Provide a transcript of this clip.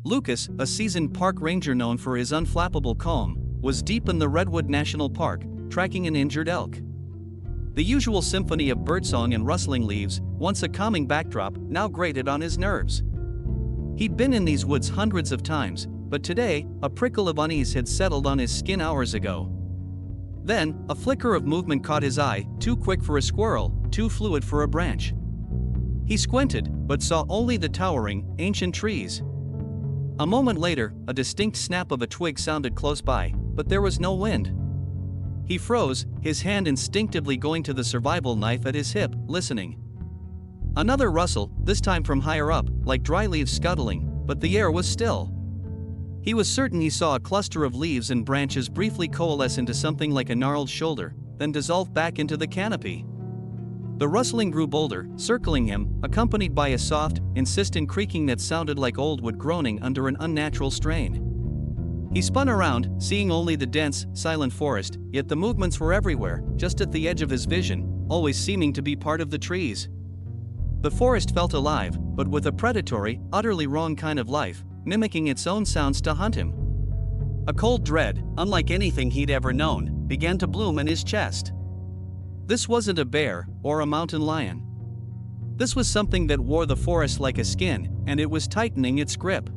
Lucas, a seasoned park ranger known for his unflappable calm, was deep in the Redwood National Park, tracking an injured elk. The usual symphony of birdsong and rustling leaves, once a calming backdrop, now grated on his nerves. He'd been in these woods hundreds of times, but today, a prickle of unease had settled on his skin hours ago. Then, a flicker of movement caught his eye, too quick for a squirrel, too fluid for a branch. He squinted, but saw only the towering, ancient trees. A moment later, a distinct snap of a twig sounded close by, but there was no wind. He froze, his hand instinctively going to the survival knife at his hip, listening. Another rustle, this time from higher up, like dry leaves scuttling, but the air was still. He was certain he saw a cluster of leaves and branches briefly coalesce into something like a gnarled shoulder, then dissolve back into the canopy. The rustling grew bolder, circling him, accompanied by a soft, insistent creaking that sounded like old wood groaning under an unnatural strain. He spun around, seeing only the dense, silent forest, yet the movements were everywhere, just at the edge of his vision, always seeming to be part of the trees. The forest felt alive, but with a predatory, utterly wrong kind of life, mimicking its own sounds to hunt him. A cold dread, unlike anything he'd ever known, began to bloom in his chest. This wasn't a bear, or a mountain lion. This was something that wore the forest like a skin, and it was tightening its grip.